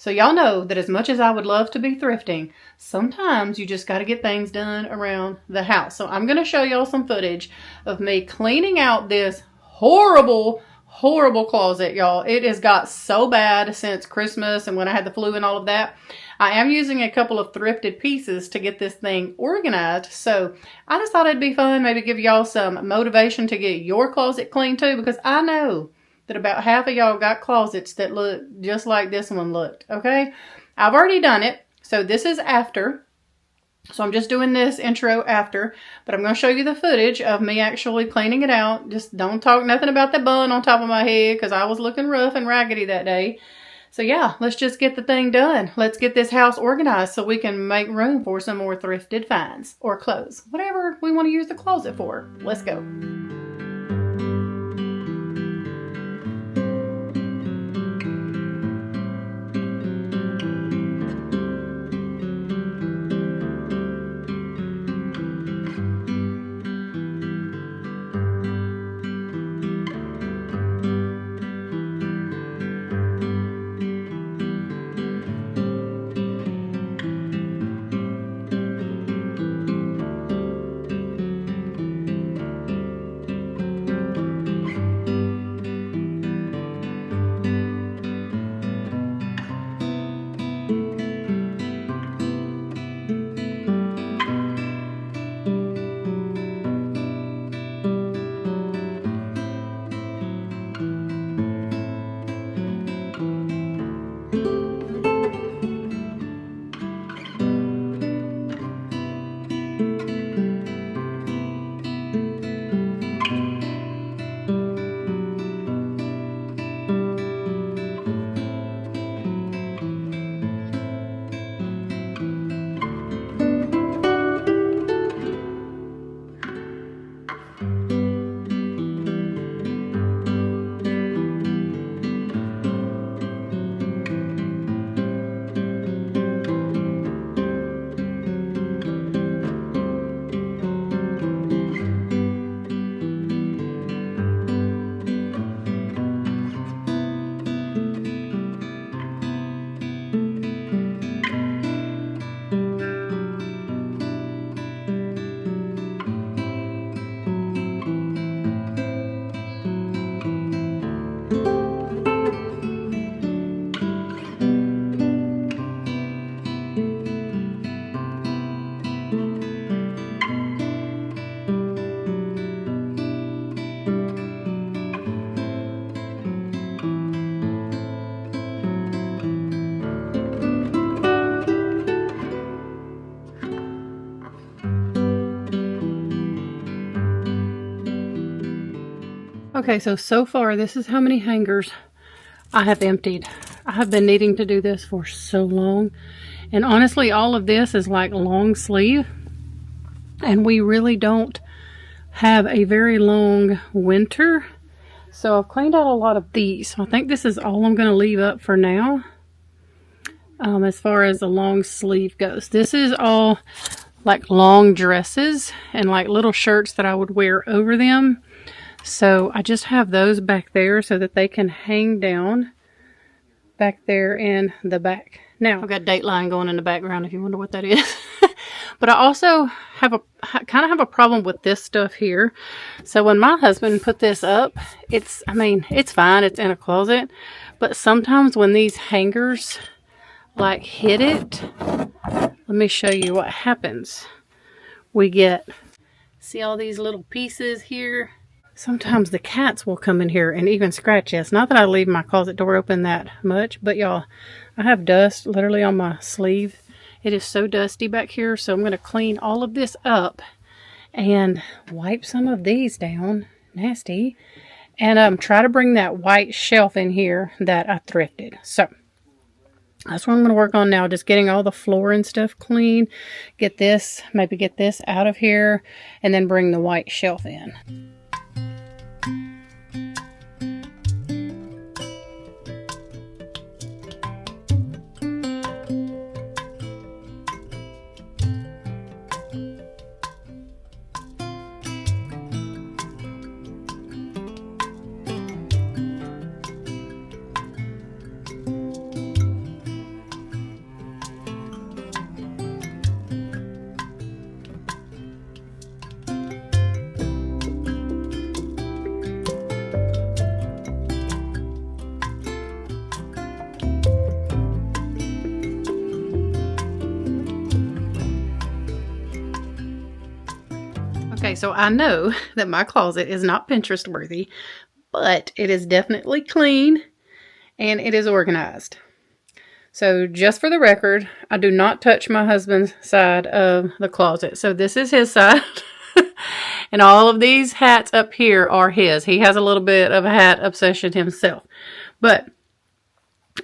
So y'all know that as much as I would love to be thrifting, sometimes you just got to get things done around the house. So I'm going to show y'all some footage of me cleaning out this horrible closet, y'all. It has got so bad since Christmas and when I had the flu and all of that. I am using a couple of thrifted pieces to get this thing organized. So I just thought it'd be fun, maybe give y'all some motivation to get your closet clean too, because I know that about half of y'all got closets that look just like this one looked, okay? I've already done it, so this is after. So I'm just doing this intro after, but I'm going to show you the footage of me actually cleaning it out. Just don't talk nothing about the bun on top of my head, because I was looking rough and raggedy that day. So yeah, let's just get the thing done. Let's get this house organized so we can make room for some more thrifted finds or clothes. Whatever we want to use the closet for. Let's go. Okay, so far this is how many hangers I have emptied. I have been needing to do this for so long. And honestly, all of this is like long sleeve. And we really don't have a very long winter. So I've cleaned out a lot of these. So I think this is all I'm going to leave up for now. As far as the long sleeve goes. This is all like long dresses and like little shirts that I would wear over them. So I just have those back there so that they can hang down back there in the back. Now, I've got Dateline going in the background if you wonder what that is. But I also kind of have a problem with this stuff here. So when my husband put this up, it's fine. It's in a closet. But sometimes when these hangers like hit it, let me show you what happens. We get, see all these little pieces here? Sometimes the cats will come in here and even scratch us. Not that I leave my closet door open that much, but y'all, I have dust literally on my sleeve. It is so dusty back here, so I'm going to clean all of this up and wipe some of these down. Nasty. And try to bring that white shelf in here that I thrifted. So that's what I'm going to work on now, just getting all the floor and stuff clean. Maybe get this out of here, and then bring the white shelf in. so I know that my closet is not Pinterest worthy, but it is definitely clean and it is organized. So just for the record, I do not touch my husband's side of the closet. So this is his side. And all of these hats up here are his. He has a little bit of a hat obsession himself.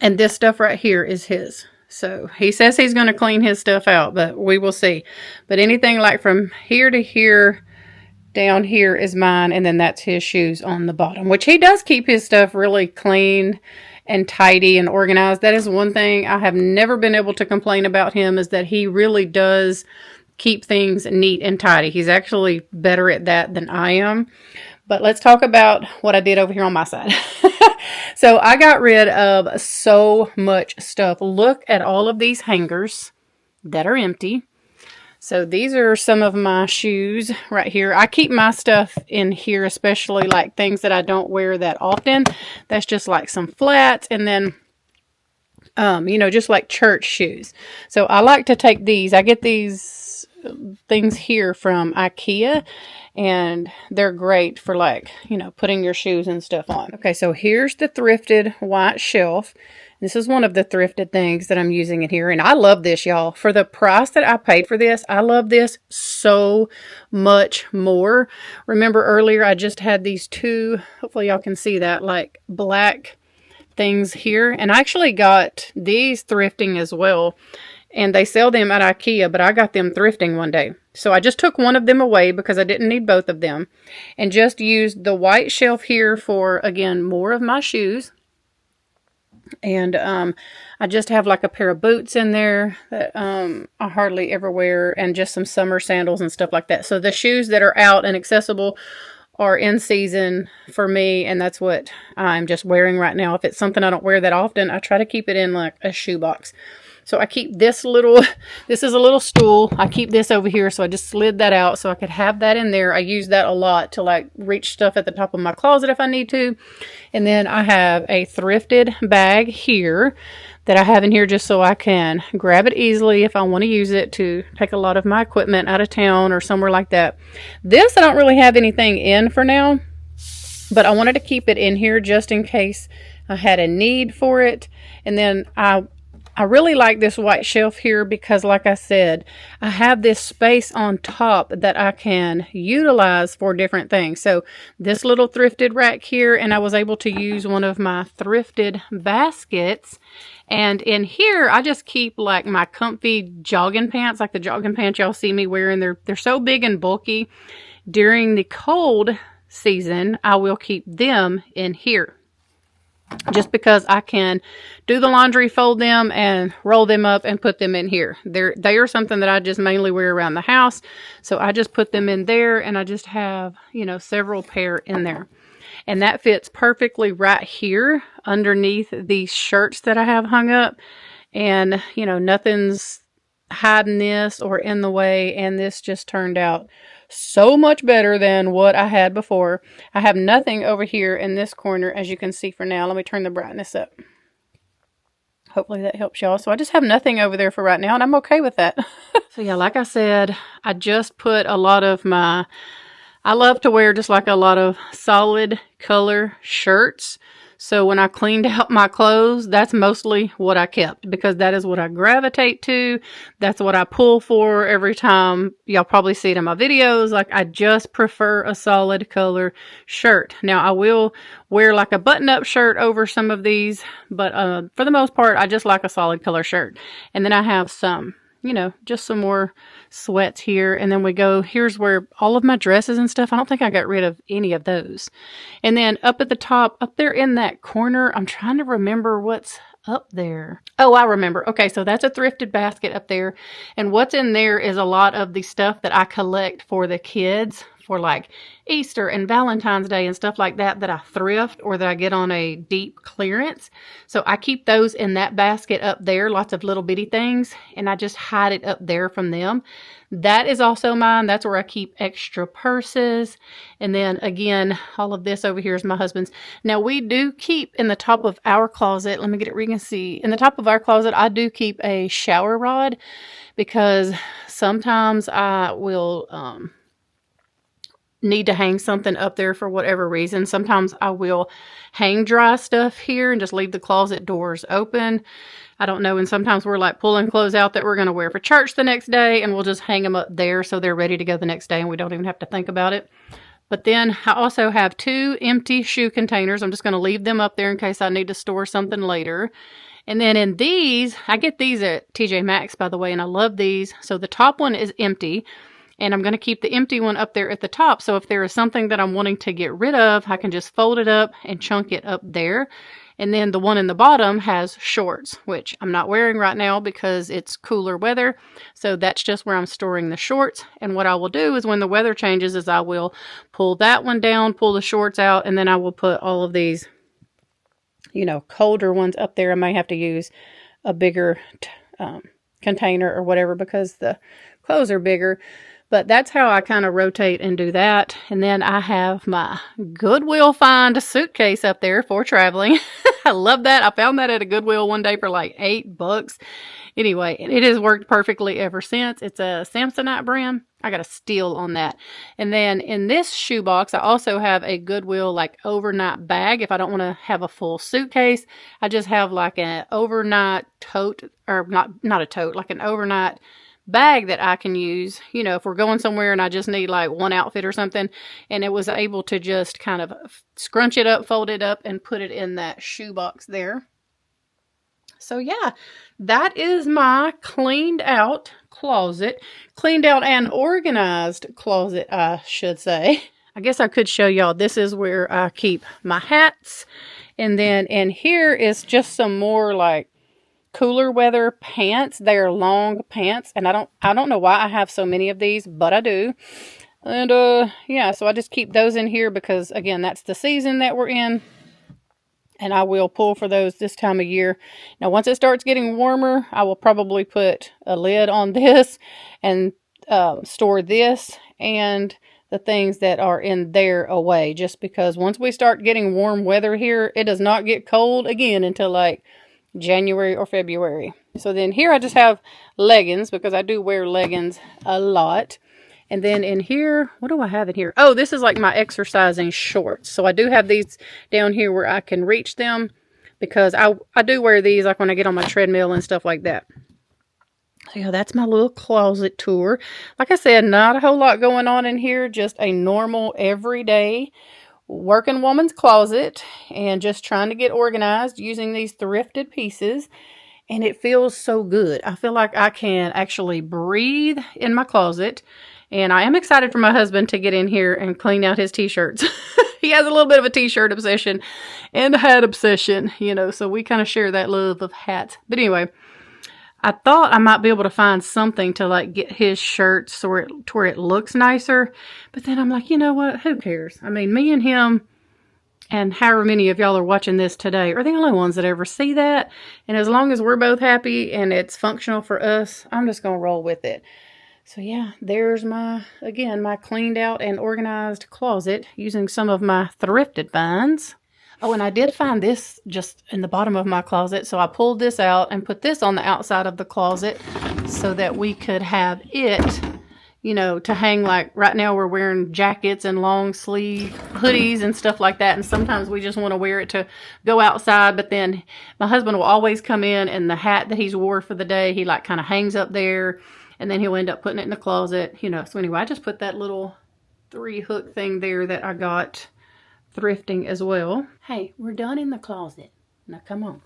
And this stuff right here is his. So he says he's going to clean his stuff out, but we will see. But anything like from here to here, down here is mine. And then that's his shoes on the bottom, which he does keep his stuff really clean and tidy and organized. That is one thing I have never been able to complain about him, is that he really does keep things neat and tidy. He's actually better at that than I am. But let's talk about what I did over here on my side. So I got rid of so much stuff. Look at all of these hangers that are empty. So these are some of my shoes right here. I keep my stuff in here, especially like things that I don't wear that often. That's just like some flats, and then just like church shoes. So I like to take these. I get these things here from IKEA, and they're great for putting your shoes and stuff on. Okay, so here's the thrifted white shelf. This is one of the thrifted things that I'm using in here, and I love this, y'all. For the price that I paid for this, I love this so much more. Remember earlier, I just had these two, hopefully y'all can see that, like black things here, and I actually got these thrifting as well, and they sell them at IKEA, but I got them thrifting one day. So I just took one of them away because I didn't need both of them, and just used the white shelf here for, again, more of my shoes. And I just have like a pair of boots in there that I hardly ever wear, and just some summer sandals and stuff like that. So the shoes that are out and accessible are in season for me, and that's what I'm just wearing right now. If it's something I don't wear that often, I try to keep it in like a shoe box. So I keep this is a little stool. I keep this over here, so I just slid that out so I could have that in there. I use that a lot to like reach stuff at the top of my closet if I need to. And then I have a thrifted bag here that I have in here just so I can grab it easily if I want to use it to take a lot of my equipment out of town or somewhere like that. This I don't really have anything in for now, but I wanted to keep it in here just in case I had a need for it. And then I really like this white shelf here because, like I said, I have this space on top that I can utilize for different things. So this little thrifted rack here, and I was able to use one of my thrifted baskets. And in here, I just keep like my comfy jogging pants, like the jogging pants y'all see me wearing. They're so big and bulky. During the cold season, I will keep them in here, just because I can do the laundry, fold them, and roll them up and put them in here. They are something that I just mainly wear around the house. So I just put them in there, and I just have, several pair in there. And that fits perfectly right here underneath these shirts that I have hung up. And, nothing's hiding this or in the way. And this just turned out so much better than what I had before. I have nothing over here in this corner, as you can see for now. Let me turn the brightness up. Hopefully that helps y'all. So I just have nothing over there for right now, and I'm okay with that. So yeah, like I said, I just put a lot of I love to wear just like a lot of solid color shirts. So when I cleaned out my clothes, that's mostly what I kept, because that is what I gravitate to. That's what I pull for every time. Y'all probably see it in my videos. Like, I just prefer a solid color shirt. Now, I will wear like a button-up shirt over some of these, but for the most part, I just like a solid color shirt. And then I have some, just some more sweats here. And then here's where all of my dresses and stuff, I don't think I got rid of any of those. And then up at the top, up there in that corner, I'm trying to remember what's up there. Oh, I remember. Okay, so that's a thrifted basket up there. And what's in there is a lot of the stuff that I collect for the kids, for like Easter and Valentine's Day and stuff like that I thrift or that I get on a deep clearance. So I keep those in that basket up there, lots of little bitty things, and I just hide it up there from them. That is also mine. That's where I keep extra purses. And then again, all of this over here is my husband's. Now we do keep in the top of our closet, let me get it where you can see. In the top of our closet, I do keep a shower rod, because sometimes I will need to hang something up there for whatever reason. Sometimes I will hang dry stuff here and just leave the closet doors open. I don't know. And sometimes we're like pulling clothes out that we're going to wear for church the next day, and we'll just hang them up there so they're ready to go the next day and we don't even have to think about it. But then I also have 2 empty shoe containers. I'm just going to leave them up there in case I need to store something later. And then in these, I get these at TJ Maxx, by the way, and I love these. So the top one is empty, and I'm going to keep the empty one up there at the top. So if there is something that I'm wanting to get rid of, I can just fold it up and chunk it up there. And then the one in the bottom has shorts, which I'm not wearing right now because it's cooler weather. So that's just where I'm storing the shorts. And what I will do is when the weather changes is I will pull that one down, pull the shorts out, and then I will put all of these, you know, colder ones up there. I may have to use a bigger container or whatever because the clothes are bigger. But that's how I kind of rotate and do that. And then I have my Goodwill find suitcase up there for traveling. I love that. I found that at a Goodwill one day for like $8. Anyway, it has worked perfectly ever since. It's a Samsonite brand. I got a steal on that. And then in this shoebox, I also have a Goodwill like overnight bag. If I don't want to have a full suitcase, I just have like an overnight tote, or not a tote, like an overnight bag that I can use, you know, if we're going somewhere and I just need like one outfit or something. And it was able to just kind of scrunch it up, fold it up, and put it in that shoebox there. So yeah, that is my cleaned out closet. Cleaned out and organized closet, I should say. I guess I could show y'all. This is where I keep my hats. And then in here is just some more like cooler weather pants. They're long pants, and I don't know why I have so many of these, but I do. And yeah, so I just keep those in here because again, that's the season that we're in, and I will pull for those this time of year. Now once it starts getting warmer, I will probably put a lid on this and store this and the things that are in there away, just because once we start getting warm weather here, it does not get cold again until like January or February. So then here I just have leggings because I do wear leggings a lot. And then in here, what do I have in here? Oh, this is like my exercising shorts. So I do have these down here where I can reach them because I do wear these like when I get on my treadmill and stuff like that. So yeah, that's my little closet tour. Like I said, not a whole lot going on in here, just a normal everyday working woman's closet and just trying to get organized using these thrifted pieces, and it feels so good. I feel like I can actually breathe in my closet, and I am excited for my husband to get in here and clean out his t-shirts. He has a little bit of a t-shirt obsession and a hat obsession, you know, so we kind of share that love of hats. But anyway, I thought I might be able to find something to like get his shirts to where it looks nicer. But then I'm like, you know what? Who cares? I mean, me and him and however many of y'all are watching this today are the only ones that ever see that. And as long as we're both happy and it's functional for us, I'm just going to roll with it. So yeah, there's my cleaned out and organized closet using some of my thrifted finds. Oh, and I did find this just in the bottom of my closet. So I pulled this out and put this on the outside of the closet so that we could have it, you know, to hang. Like right now we're wearing jackets and long sleeve hoodies and stuff like that. And sometimes we just want to wear it to go outside. But then my husband will always come in and the hat that he's wore for the day, he like kind of hangs up there. And then he'll end up putting it in the closet, you know. So anyway, I just put that little 3-hook thing there that I got thrifting as well. Hey, we're done in the closet. Now come on.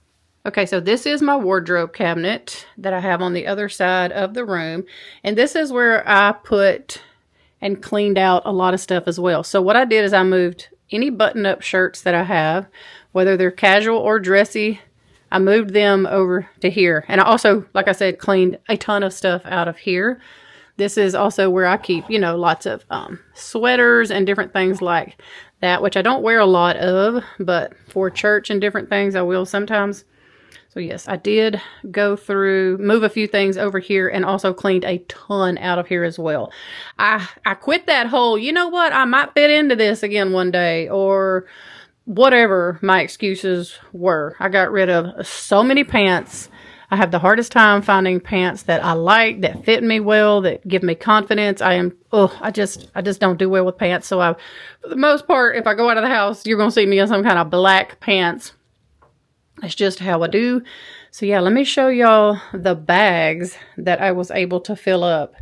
Okay, so this is my wardrobe cabinet that I have on the other side of the room. And this is where I put and cleaned out a lot of stuff as well. So what I did is I moved any button-up shirts that I have, whether they're casual or dressy, I moved them over to here. And I also, like I said, cleaned a ton of stuff out of here. This is also where I keep, you know, lots of sweaters and different things like that, which I don't wear a lot of, but for church and different things I will sometimes. So yes, I did go through, move a few things over here, and also cleaned a ton out of here as well. I quit that whole, you know what, I might fit into this again one day, or whatever my excuses were. I got rid of so many pants. I have the hardest time finding pants that I like, that fit me well, that give me confidence. I just don't do well with pants. So for the most part, if I go out of the house, you're going to see me in some kind of black pants. It's just how I do. So yeah, let me show y'all the bags that I was able to fill up.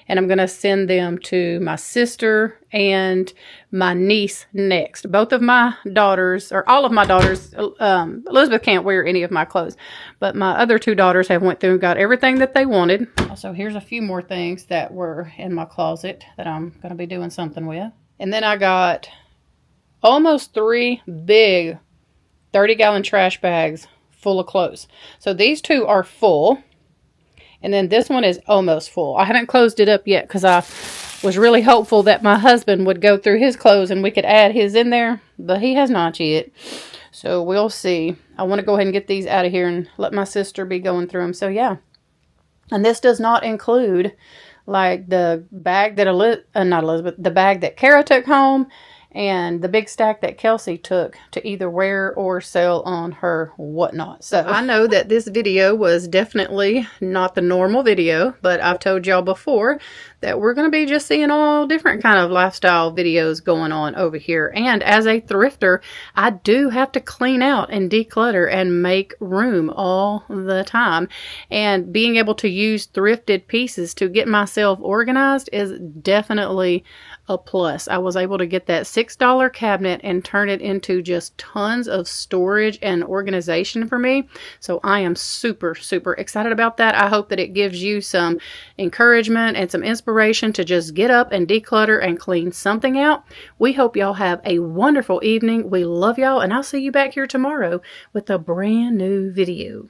And I'm going to send them to my sister and my niece next. Both of my daughters, or all of my daughters, Elizabeth can't wear any of my clothes. But my other two daughters have went through and got everything that they wanted. Also, here's a few more things that were in my closet that I'm going to be doing something with. And then I got almost 3 big 30-gallon trash bags full of clothes. So these 2 are full. And then this one is almost full. I haven't closed it up yet because I was really hopeful that my husband would go through his clothes and we could add his in there. But he has not yet. So we'll see. I want to go ahead and get these out of here and let my sister be going through them. So yeah. And this does not include like the bag that the bag that Kara took home. And the big stack that Kelsey took to either wear or sell on her whatnot. So I know that this video was definitely not the normal video, but I've told y'all before that we're going to be just seeing all different kind of lifestyle videos going on over here. And as a thrifter, I do have to clean out and declutter and make room all the time. And being able to use thrifted pieces to get myself organized is definitely a plus. I was able to get that $6 cabinet and turn it into just tons of storage and organization for me. So I am super, super excited about that. I hope that it gives you some encouragement and some inspiration to just get up and declutter and clean something out. We hope y'all have a wonderful evening. We love y'all, and I'll see you back here tomorrow with a brand new video.